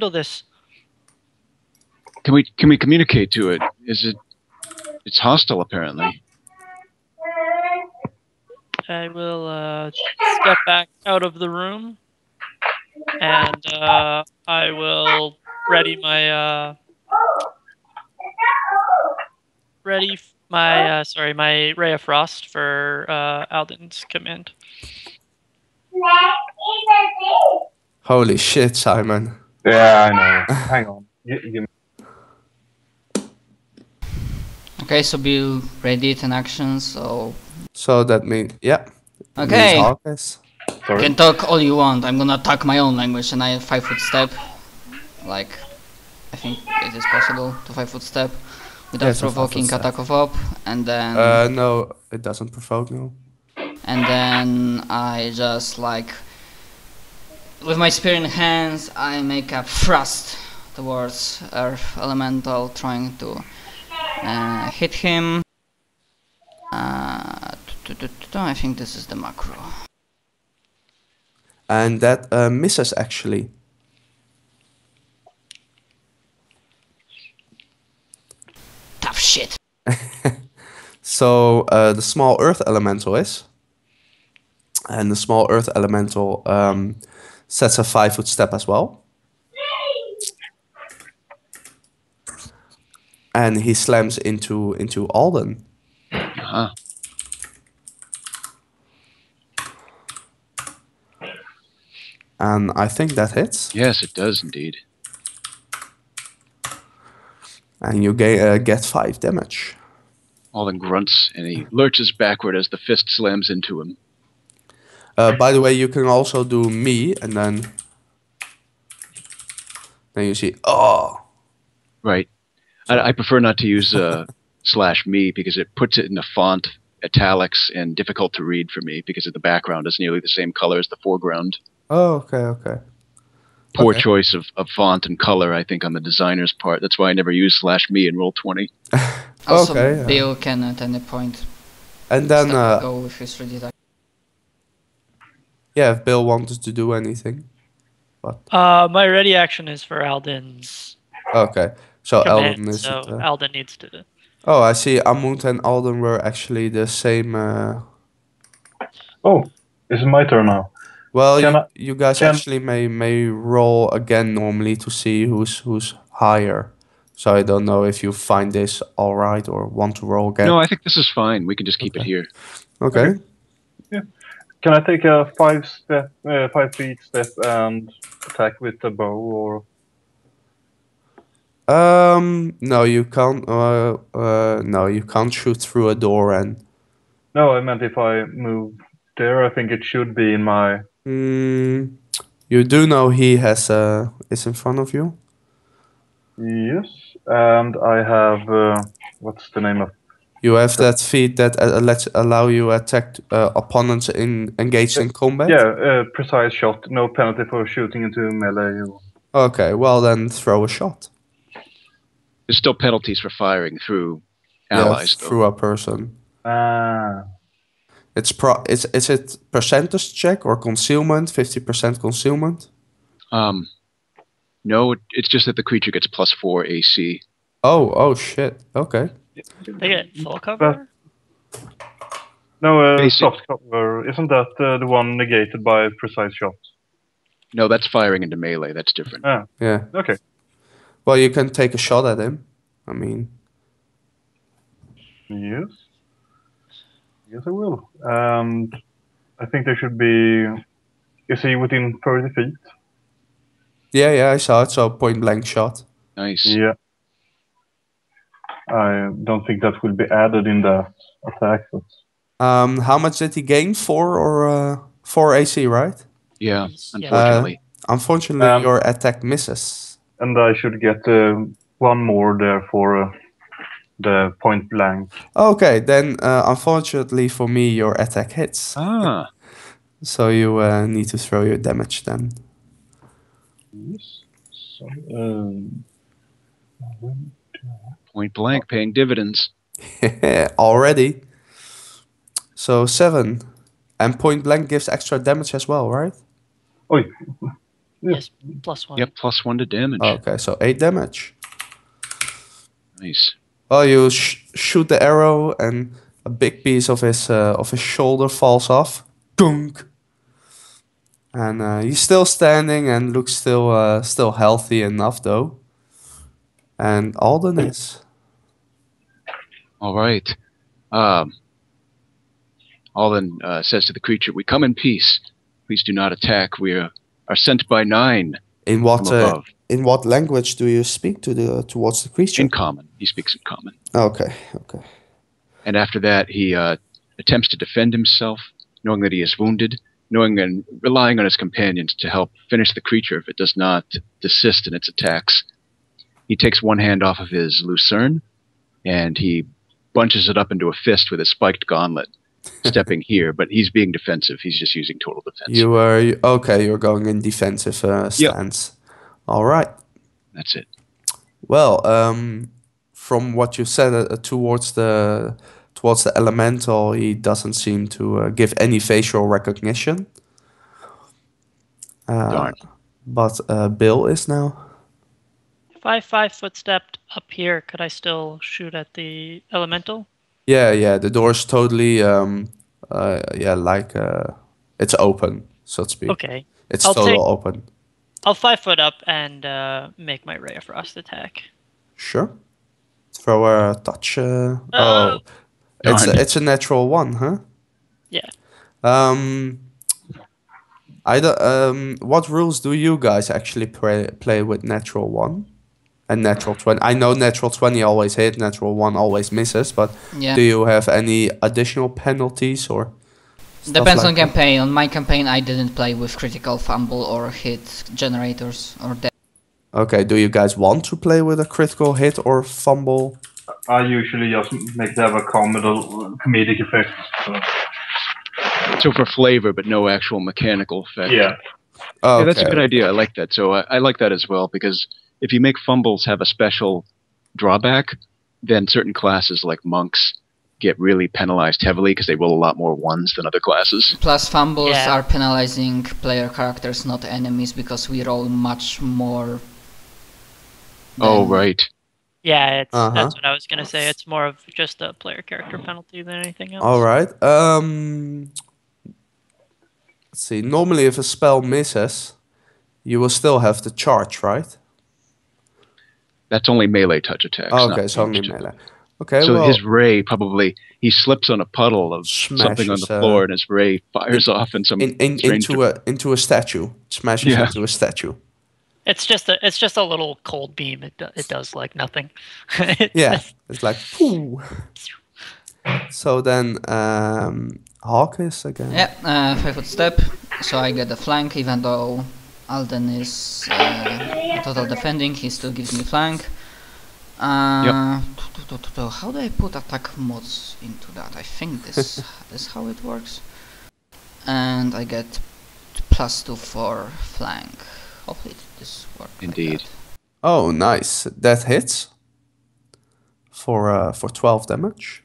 handle this? Can we communicate to it? It's hostile apparently. I will step back out of the room, and I will ready my my ray of frost for Alden's command. Holy shit, Simon. Yeah, I know. Hang on. Give me. Okay, so Bill ready 10 actions, so... So that means, yeah. Okay. You can talk all you want. I'm gonna talk my own language, and I have 5-foot step. Like, I think it is possible to 5-foot step without provoking attack of op, and then... no, it doesn't provoke, no. And then I just like... With my spear in hands, I make a thrust towards Earth Elemental, trying to hit him. I think this is the macro. And that misses actually. Tough shit. So the small earth elemental is. And the small earth elemental sets a 5-foot step as well. And he slams into Alden. Uh-huh. And I think that hits. Yes, it does indeed. And you get 5 damage. Alden grunts and he lurches backward as the fist slams into him. By the way, you can also do me, and then you see, oh. Right. I prefer not to use /me because it puts it in a font, italics, and difficult to read for me because of the background is nearly the same color as the foreground. Oh, okay. Poor choice of font and color, I think, on the designer's part. That's why I never use /me in Roll20. Also, Bill can at any point and then go with his ready attack. Yeah, if Bill wanted to do anything. But my ready action is for Alden's. Okay, so command, Alden is. So Alden needs to. Oh, I see. Amund and Alden were actually the same. Oh, it's my turn now. Well, you guys actually may roll again normally to see who's higher. So I don't know if you find this all right or want to roll again. No, I think this is fine. We can just keep it here. Okay. Yeah. Can I take a 5 feet step and attack with the bow or? No, you can't. No, you can't shoot through a door and. No, I meant if I move there, I think it should be in my. You do know he has is in front of you. Yes, and I have what's the name of? You have that feat that lets allow you attack opponents engaged in combat. Yeah, precise shot, no penalty for shooting into melee. Okay, well then throw a shot. There's still penalties for firing through allies, though. Through a person. It's is it percentage check or concealment? 50% concealment. No, it's just that the creature gets +4 AC. Oh shit. Okay. They get full cover? No, soft cover. Isn't that the one negated by precise shot? No, that's firing into melee. That's different. Yeah. Okay. Well, you can take a shot at him. I mean. Yes. Yes, I will. And I think there should be. Is he within 30 feet? Yeah, I saw it. So point blank shot. Nice. Yeah. I don't think that will be added in the attack. But... How much did he gain? 4 or 4 AC, right? Yeah, unfortunately. Unfortunately, your attack misses. And I should get one more there for the point blank. Okay, then unfortunately for me, your attack hits. So you need to throw your damage then. Yes. So, point blank, paying dividends. Already. So 7. And point blank gives extra damage as well, right? Oi. Yes, +1. Yep, +1 to damage. Okay, so 8 damage. Nice. Well, you shoot the arrow, and a big piece of his shoulder falls off. Dunk. And he's still standing and looks still healthy enough, though. And Alden is. All right. Alden says to the creature, "We come in peace. Please do not attack. We are sent by 9 In from above. in what language do you speak towards the creature? In common. He speaks in common. Okay. And after that, he attempts to defend himself, knowing that he is wounded, knowing and relying on his companions to help finish the creature if it does not desist in its attacks. He takes one hand off of his lucerne, and he bunches it up into a fist with his spiked gauntlet, stepping here, but he's being defensive. He's just using total defense. You're going in defensive stance. All right. That's it. Well, from what you said towards the elemental, he doesn't seem to give any facial recognition. Darn. But Bill is now. If I 5-foot stepped up here, could I still shoot at the elemental? Yeah. The door's totally it's open, so to speak. Okay. It's I'll total open. I'll 5 foot up and make my Ray of Frost attack. Sure. Throw a touch. Darn. It's a natural 1, huh? Yeah. What rules do you guys actually play with natural 1 and natural 20? I know natural 20 always hit, natural 1 always misses, but Yeah. do you have any additional penalties or? Depends on like that? campaign. On my campaign, I didn't play with critical fumble or hit generators or death. Okay, do you guys want to play with a critical hit or fumble? I usually just make that a comedic effect. So for flavor, but no actual mechanical effect. Yeah. Okay. Yeah, that's a good idea. I like that. So I like that as well, because if you make fumbles have a special drawback, then certain classes like monks get really penalized heavily because they roll a lot more 1s than other classes. Plus, fumbles Yeah. are penalizing player characters, not enemies, because we roll much more. Oh, than- right. Yeah, Uh-huh. that's what I was gonna say. It's more of just a player character penalty than anything else. All right. Let's see. Normally, if a spell misses, you will still have the charge, right? That's only melee touch attacks. Okay, not it's only ranged. melee. Okay, So well, his ray probably, he slips on a puddle of something on the Smashes, floor, and his ray fires off in some strange into a statue. Smashes Yeah. into a statue. It's just a little cold beam. It does like nothing. Yeah, it's like pooh. So then, Hawk is again. Yeah, 5-foot step, so I get the flank, even though Alden is total defending, he still gives me flank. How do I put attack mods into that? I think this is how it works. And I get +2 for flank. Hopefully this works. Indeed. Like that. Oh, nice. That hits for 12 damage,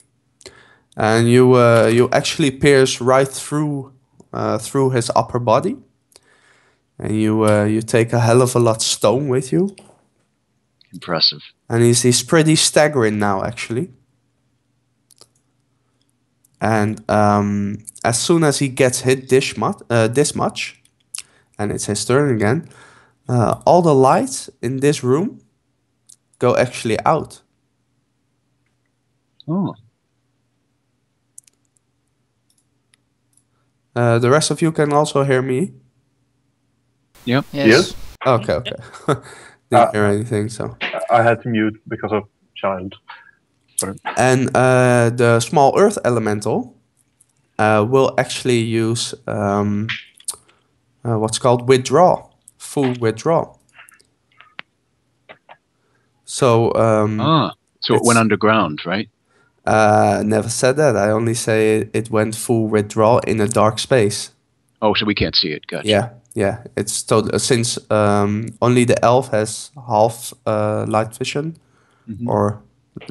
and you actually pierce right through his upper body, and you take a hell of a lot stone with you, Impressive. and he's pretty staggering now actually. And as soon as he gets hit this much, and it's his turn again, all the lights in this room go actually out. Oh, The rest of you can also hear me. yep. Yes. Okay. Didn't hear anything. So, I had to mute because of child. Sorry. and the small earth elemental will actually use what's called withdraw, full withdraw. So So it went underground, right? never said that. I only say it went full withdraw in a dark space. Oh, so we can't see it. Gotcha. Yeah. It's total since only the elf has half light vision Mhm. or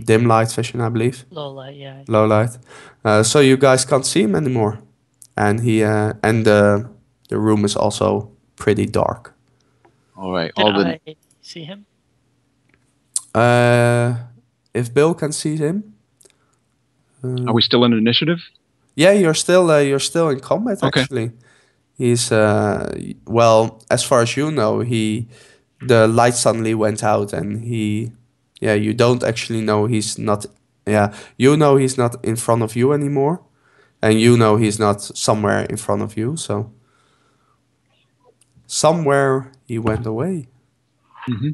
dim light vision, I believe. Low light, yeah. Low light. So you guys can't see him anymore, and he and the room is also pretty dark. All right, Did Alden. I see him? If Bill can see him. Are we still in initiative? Yeah, you're still in combat. Okay. Actually, he's well, as far as you know, the light suddenly went out, and you don't actually know he's not. Yeah, you know he's not in front of you anymore, and you know he's not somewhere in front of you. So somewhere he went away. Mm-hmm.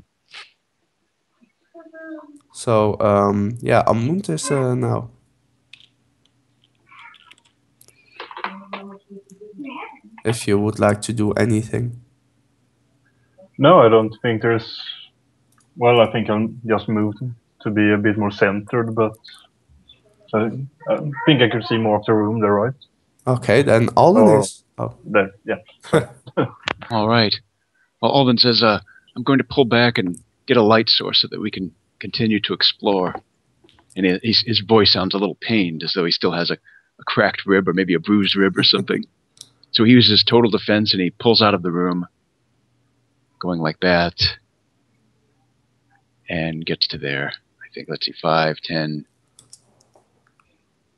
So yeah, Amund is now. If you would like to do anything. No, I don't think there's. Well, I think I'll just move to be a bit more centered, but I think I could see more of the room there, right? Okay, then Alden Or is. Oh, there, yeah. Sorry. All right. Well, Alden says, I'm going to pull back and get a light source so that we can continue to explore. And his voice sounds a little pained, as though he still has a cracked rib or maybe a bruised rib or something. So he uses total defense and he pulls out of the room, going like that, and gets to there. I think, let's see, 5, 10.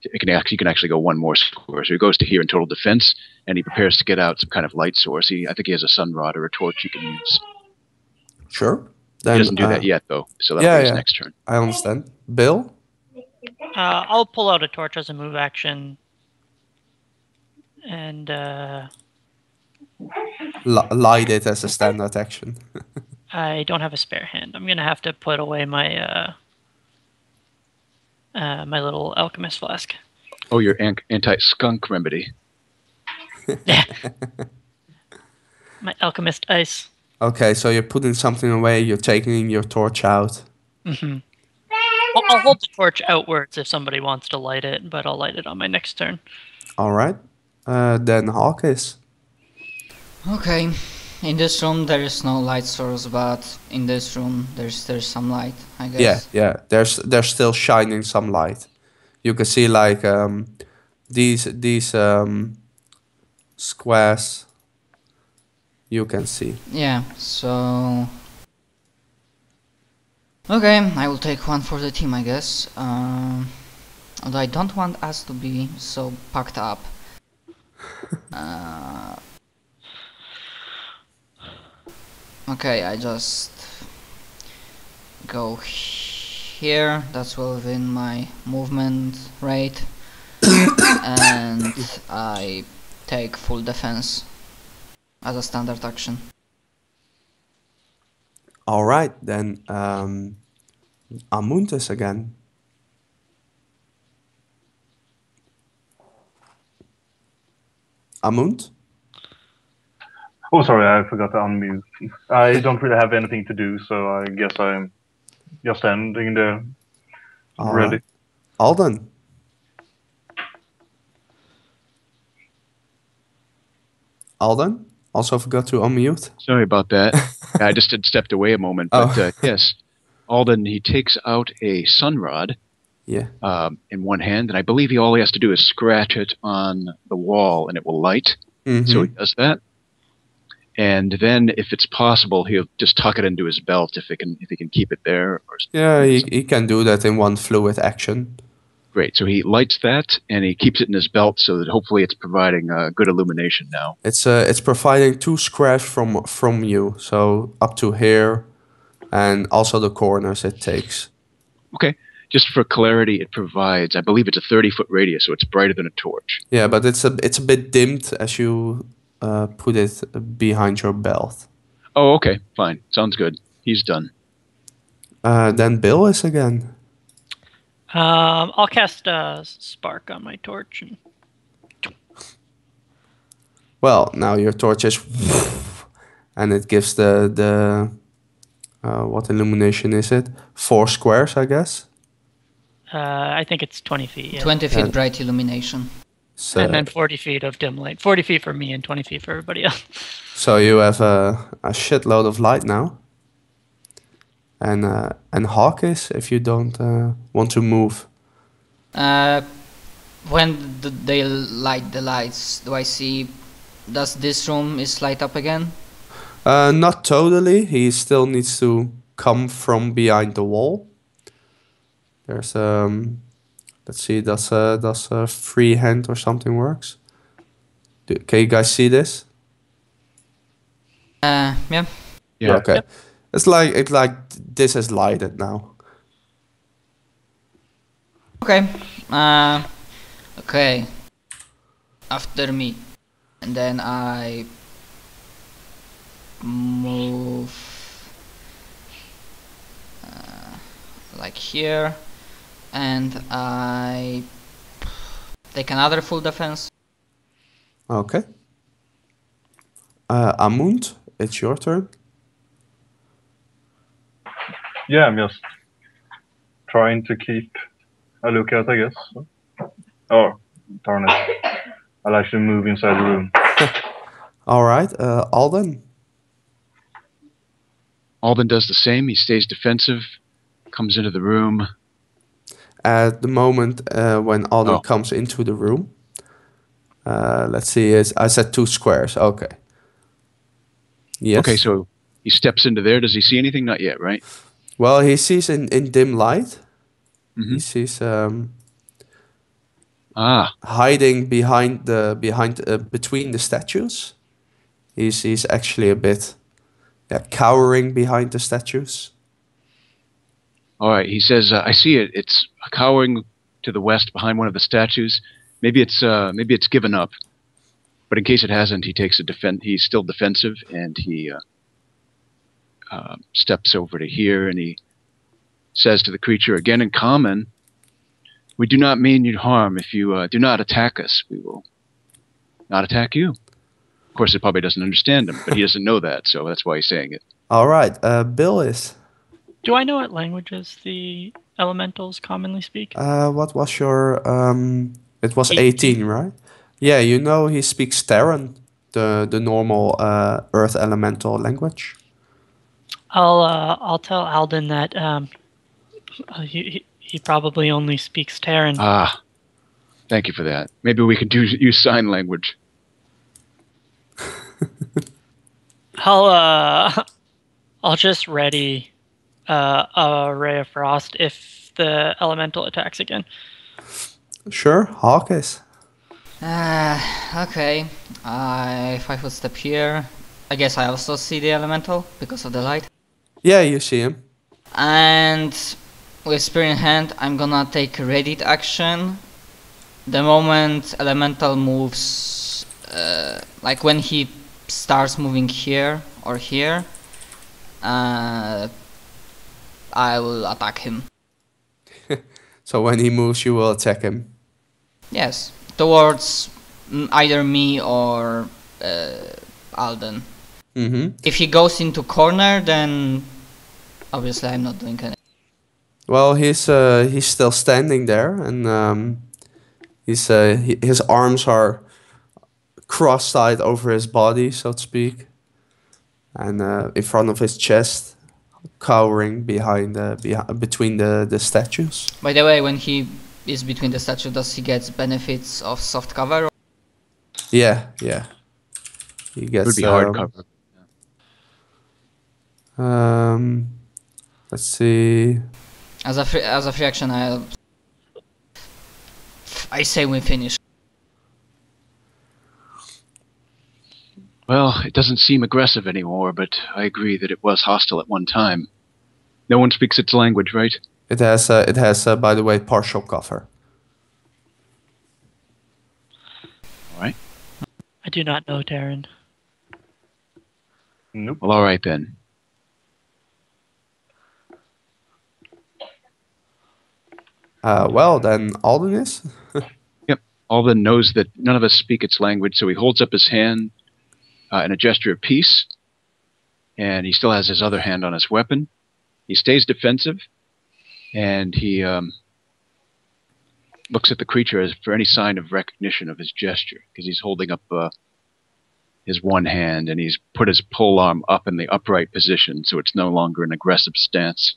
You can actually go one more square. So he goes to here in total defense, and he prepares to get out some kind of light source. I think he has a sun rod or a torch he can use. sure. Then, He doesn't do that yet, though, so that'll be his next turn. I understand. Bill? I'll pull out a torch as a move action. And Light it as a standard action. I don't have a spare hand. I'm gonna have to put away my my little alchemist flask. Oh, your anti-skunk remedy. Yeah. My alchemist ice. Okay, so you're putting something away, you're taking your torch out. Mm-hmm. I'll hold the torch outwards if somebody wants to light it, but I'll light it on my next turn. Alright. Then Hawkes. Okay. In this room there is no light source, but in this room there's some light, I guess. Yeah. There's still shining some light. You can see like these squares. You can see. Yeah, so okay, I will take one for the team, I guess. Although I don't want us to be so packed up. Okay, I just go here. That's well within my movement rate. And I take full defense as a standard action. Alright, then Amuntus again. Amund? Oh, sorry, I forgot to unmute. I don't really have anything to do, so I guess I'm just standing there, ready. Right. Alden? Alden? Also forgot to unmute. Sorry about that. I just had stepped away a moment. But yes, Alden, he takes out a sun rod in one hand, and I believe all he has to do is scratch it on the wall, and it will light. Mm-hmm. So he does that. And then, if it's possible, he'll just tuck it into his belt if he can keep it there. Yeah, he can do that in one fluid action. Great. So he lights that, and he keeps it in his belt, so that hopefully it's providing good illumination now. It's providing 2 squares from you, so up to here, and also the corners it takes. Okay. Just for clarity, it provides, I believe it's a 30-foot radius, so it's brighter than a torch. Yeah, but it's a bit dimmed as you put it behind your belt. Oh, okay. Fine. Sounds good. He's done. Then Bill is again. I'll cast spark on my torch. Well, now your torch is... and it gives the what illumination is it? 4 squares, I guess? I think it's 20 feet. Yeah. 20 feet bright illumination. So, and then 40 feet of dim light. 40 feet for me and 20 feet for everybody else. So you have a shitload of light now. And Hawkes, if you don't want to move. When they light the lights, do I see... Does this room is light up again? Not totally. He still needs to come from behind the wall. There's let's see. Does a free hand or something works? Can you guys see this? Yeah. Yeah. Okay. Yep. It's like this is lighted now. Okay. Okay. After me, and then I move like here, and I take another full defense. Okay. Amund, it's your turn. Yeah, I'm just trying to keep a lookout, I guess. Oh, darn it. I'll actually move inside the room. All right. Alden. Alden does the same. He stays defensive, comes into the room. At the moment when Alden Oh. comes into the room, let's see. I said 2 squares. Okay. Yes. Okay, so he steps into there. Does he see anything? Not yet, right? Well, he sees in dim light. Mm-hmm. He sees Ah, hiding between the statues. He's actually a bit cowering behind the statues. all right. He says, "I see it. It's cowering to the west behind one of the statues. Maybe it's given up. But in case it hasn't, he takes a He's still defensive, and he steps over to here, and he says to the creature again in common, "We do not mean you harm. If you do not attack us, we will not attack you." Of course, it probably doesn't understand him, but he doesn't know that, so that's why he's saying it. All right. Bill is. Do I know what languages the elementals commonly speak? What was your? It was 18. 18, right? Yeah, you know he speaks Terran, the normal Earth elemental language. I'll tell Alden that he probably only speaks Terran. Ah, thank you for that. Maybe we could use sign language. I'll just ready a ray of frost if the elemental attacks again. Sure, Hawkes. Okay. If I would step here, I guess I also see the elemental because of the light. Yeah, you see him. And with spear in hand, I'm gonna take a readied action. The moment elemental moves, like when he starts moving here or here, I will attack him. So when he moves, you will attack him. Yes, towards either me or Alden. Mm-hmm. If he goes into corner, then obviously I'm not doing anything. Well, he's still standing there, and his arms are cross-eyed over his body, so to speak, and in front of his chest, cowering between the statues. By the way, when he is between the statue, does he get benefits of soft cover? Yeah. He It gets. would be hard cover. Let's see. As a free action, I say we finish. Well, it doesn't seem aggressive anymore, but I agree that it was hostile at one time. No one speaks its language, right? It has by the way, partial cover. All right. I do not know Terran. Nope. Well, all right then. Well, then Alden is. Yep. Alden knows that none of us speak its language, so he holds up his hand in a gesture of peace, and he still has his other hand on his weapon. He stays defensive, and he looks at the creature for any sign of recognition of his gesture, because he's holding up his one hand, and he's put his pole arm up in the upright position, so it's no longer an aggressive stance.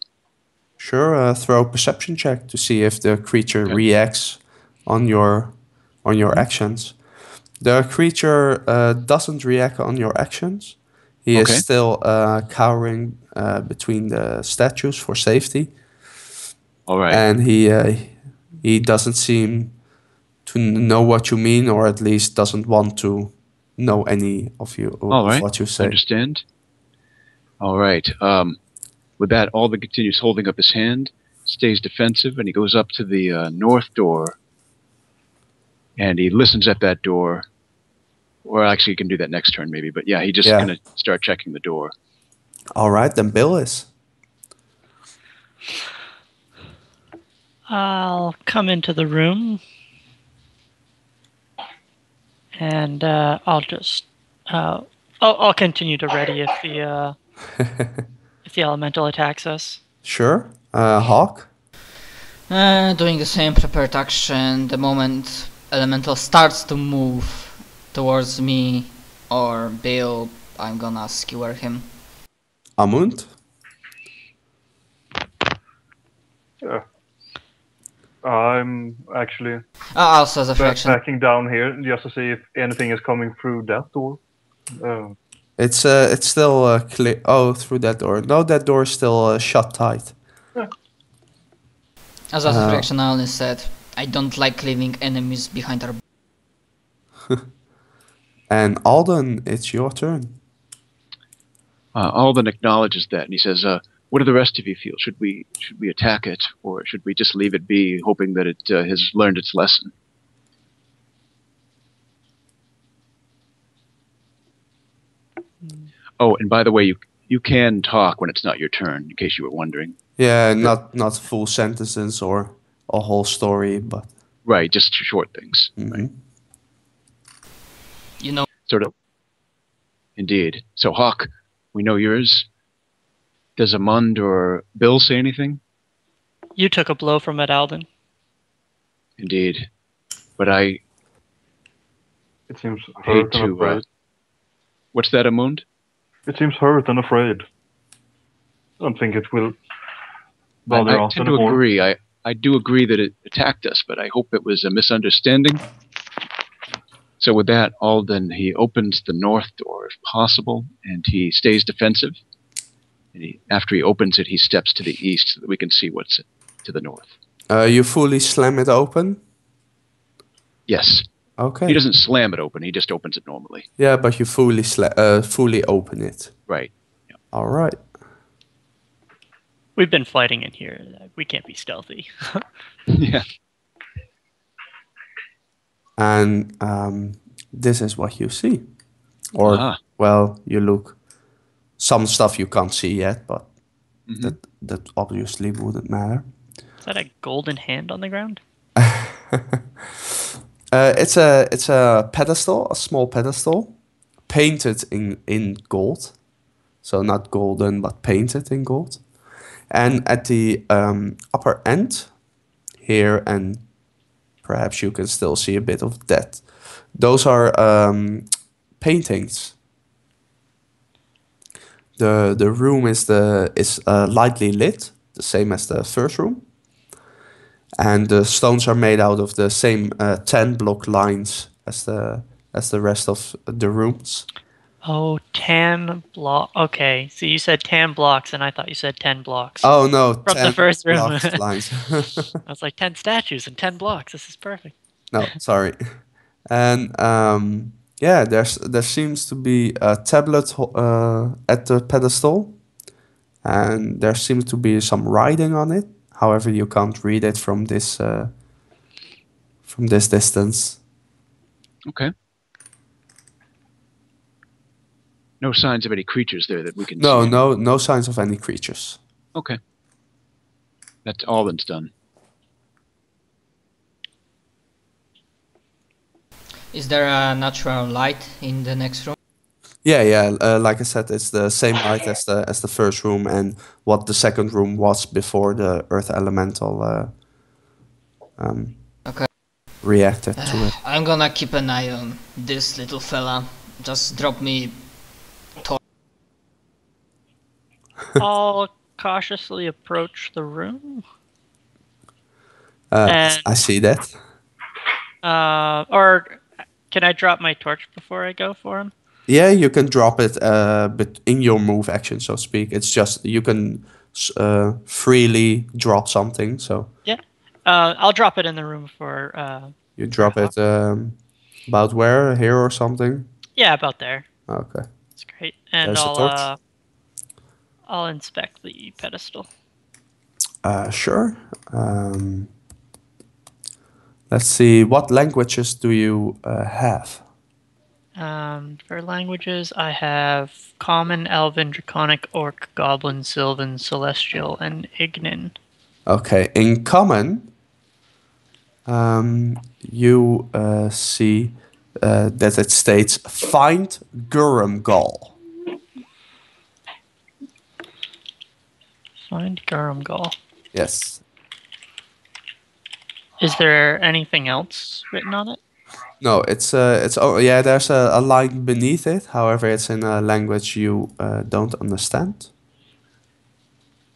Sure, throw a perception check to see if the creature reacts on your actions. The creature doesn't react on your actions. He Okay. is still cowering between the statues for safety, All right. and he doesn't seem to know what you mean, or at least doesn't want to know any of All right. what you say. Understand. All right. With that, Alden continues holding up his hand, stays defensive, and he goes up to the north door, and he listens at that door. Or actually, he can do that next turn, maybe. But yeah, he just Yeah. gonna start checking the door. All right, then Bill is. I'll come into the room, and I'll just I'll continue to ready if the if the elemental attacks us. Sure. Hawk. Doing the same prepared action. The moment elemental starts to move towards me or Bill, I'm gonna skewer him. Amund. Yeah. I'm actually Also as a fraction. backing down here just to see if anything is coming through that door. It's still clear. Oh, through that door. No, that door is still shut tight. As a fraction, I only said I don't like leaving enemies behind our. And Alden, it's your turn. Alden acknowledges that, and he says, "What do the rest of you feel? Should we attack it, or should we just leave it be, hoping that it has learned its lesson?" Oh, and by the way, you can talk when it's not your turn, in case you were wondering. Yeah, not full sentences or a whole story, but Right, just short things. Right. You know. Sort of. Indeed. So, Hawk, we know yours. Does Amund or Bill say anything? You took a blow from it, Alden. Indeed. But I It seems hate hurt and to... afraid. what's that, Amund? It seems hurt and afraid. I don't think it will bother I us tend to anymore. agree. I do agree that it attacked us, but I hope it was a misunderstanding. So with that, Alden, he opens the north door if possible, and he stays defensive. And after he opens it, he steps to the east so that we can see what's to the north. you fully slam it open. Yes. Okay. He doesn't slam it open, he just opens it normally. Yeah, but you fully open it. Right. Yeah. All right. We've been fighting in here. We can't be stealthy. Yeah. And this is what you see. Or, well, you look. Some stuff you can't see yet, but that obviously wouldn't matter. Is that a golden hand on the ground? It's a pedestal, a small pedestal, painted in gold. So not golden, but painted in gold. And at the upper end, here, and perhaps you can still see a bit of that. Those are paintings. The room is lightly lit, the same as the first room. And the stones are made out of the same 10 block lines as the rest of the rooms. Oh, 10 block. Okay, so you said 10 blocks, and I thought you said 10 blocks. Oh no, from 10 the first room. block lines. I was like 10 statues and 10 blocks. This is perfect. No, sorry. And yeah, there seems to be a tablet at the pedestal, and there seems to be some writing on it. However, you can't read it from this distance. Okay. No signs of any creatures there that we can No, see. no signs of any creatures. Okay. That's all that's done. Is there a natural light in the next room? Yeah. Like I said, it's the same light as the first room and what the second room was before the earth elemental Okay. reacted to it. I'm gonna keep an eye on this little fella. Just drop me. I'll cautiously approach the room. And- I see that. Or can I drop my torch before I go for him? Yeah, you can drop it, but in your move action, so to speak. It's just you can freely drop something. So Yeah. I'll drop it in the room for. you For drop Hawk. it about where here or something. Yeah, about there. Okay, That's great. And there's a torch. I'll inspect the pedestal. Sure. Let's see. What languages do you have? For languages, I have Common, Elven, Draconic, Orc, Goblin, Sylvan, Celestial, and Ignin. Okay, in common, you see that it states find Gurumgal. Find Garumgal. Yes. Is there anything else written on it? No, it's oh yeah. There's a line beneath it. However, it's in a language you don't understand.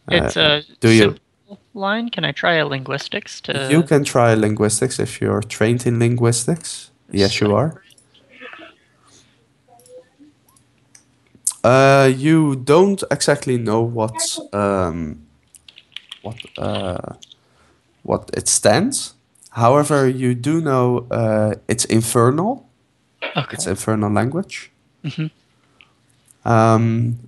It's a do you? simple line. Can I try a linguistics to? You can try linguistics if you're trained in linguistics. Yes, you are. You don't exactly know what it stands. However, you do know it's infernal. Okay. It's infernal language. Mm-hmm.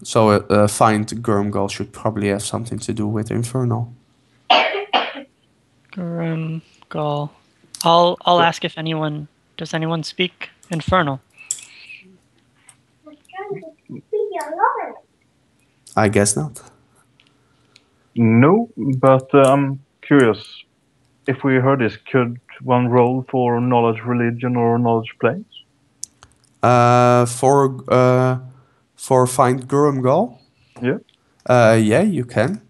So find Gurumgal should probably have something to do with infernal. Garumgal. I'll ask if anyone does anyone speak infernal. I guess not. No, but I'm curious. If we heard this, could one roll for knowledge religion or knowledge planes? For find Gurumgal. Yeah. Yeah, you can.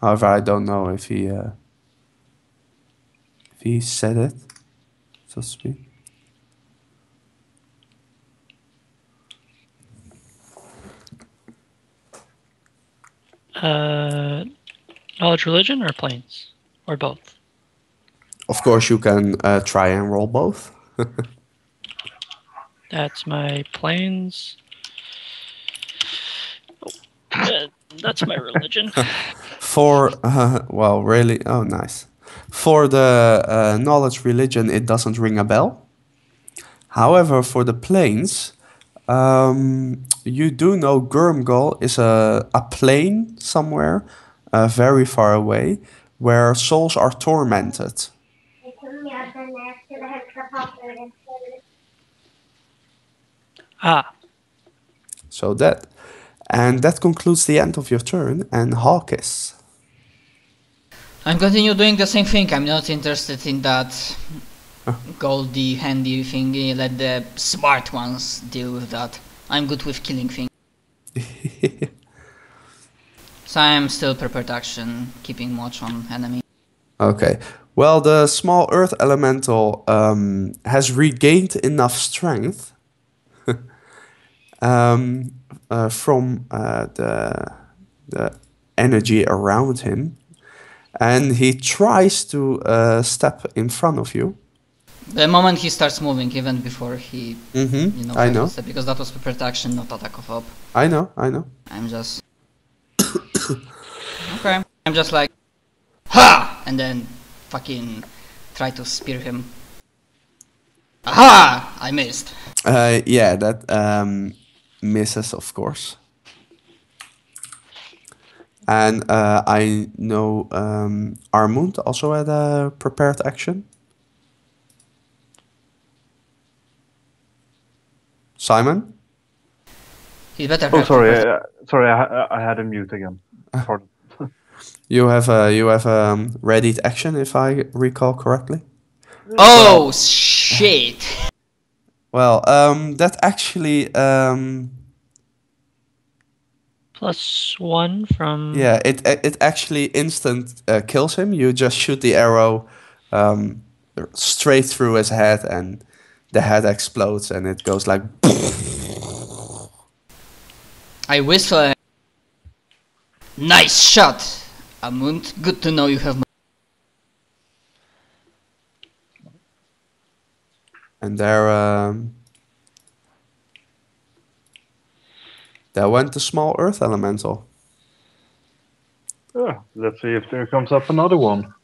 However, I don't know if he said it, so to speak. Knowledge religion or planes? Or both? Of course, you can try and roll both. That's my planes. That's my religion. Well, really, oh, nice. For the knowledge religion, it doesn't ring a bell. However, for the planes, you do know Gurumgal is a plane somewhere very far away where souls are tormented. Ah. So that concludes the end of your turn, and Hawkes. I'm continue doing the same thing. I'm not interested in that goldy handy thingy. Let the smart ones deal with that. I'm good with killing things. So I'm still prepared action, keeping watch on enemy. Okay. Well, the small earth elemental has regained enough strength from the energy around him, and he tries to step in front of you. The moment he starts moving, even before he, I know. Step, because that was prepared action, not attack of up. I know. I'm just okay. I'm just like, ha, and then fucking try to spear him. Aha! I missed. Yeah, that misses, of course. And I know Armund also had a prepared action. Simon? He's better. Oh, sorry, I had a mute again. Pardon. You have a readied action, if I recall correctly. Oh shit! Well, that actually +1 from. yeah, it actually instant kills him. You just shoot the arrow straight through his head, and the head explodes, and it goes like. I whistle. Nice shot, Amund. Good to know you have. And there, There went the small earth elemental. Let's see if there comes up another one.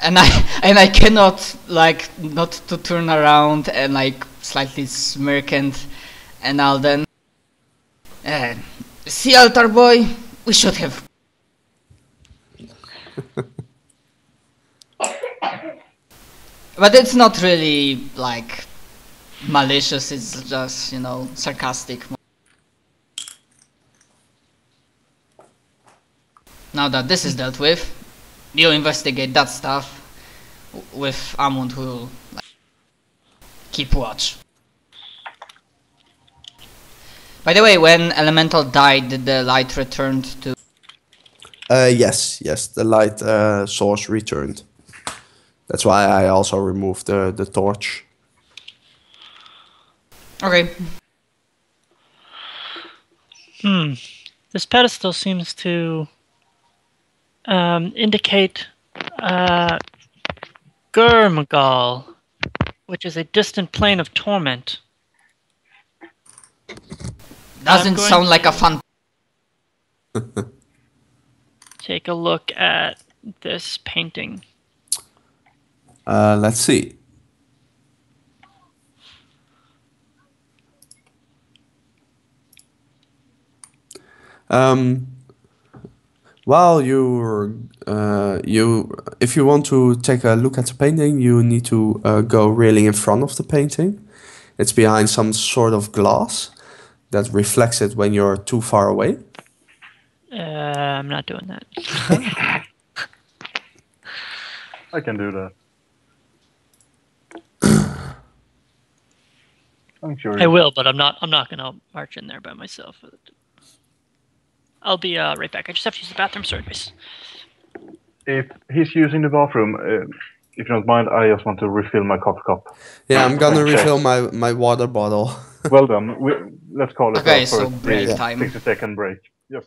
And I cannot like not to turn around and like slightly smirk and Alden. See, altar boy, we should have. But it's not really like malicious. It's just, you know, sarcastic. Now that this is dealt with, you investigate that stuff with Amund, who will like, keep watch. By the way, when Elemental died, did the light return to... Yes, the light source returned. That's why I also removed the torch. Okay. This pedestal seems to indicate Gurmagal, which is a distant plane of torment. Doesn't sound like a fun... Take a look at this painting. Let's see. While if you want to take a look at the painting, you need to go really in front of the painting. It's behind some sort of glass that reflects it when you're too far away. I'm not doing that. I can do that. I'm curious. I will, but I'm not gonna march in there by myself. I'll be right back. I just have to use the bathroom. Sorry, guys. If he's using the bathroom, if you don't mind, I just want to refill my coffee cup. Yeah, I'm gonna refill my water bottle. Well done. Let's call it Okay, a so first break time. 60-second break. Yes.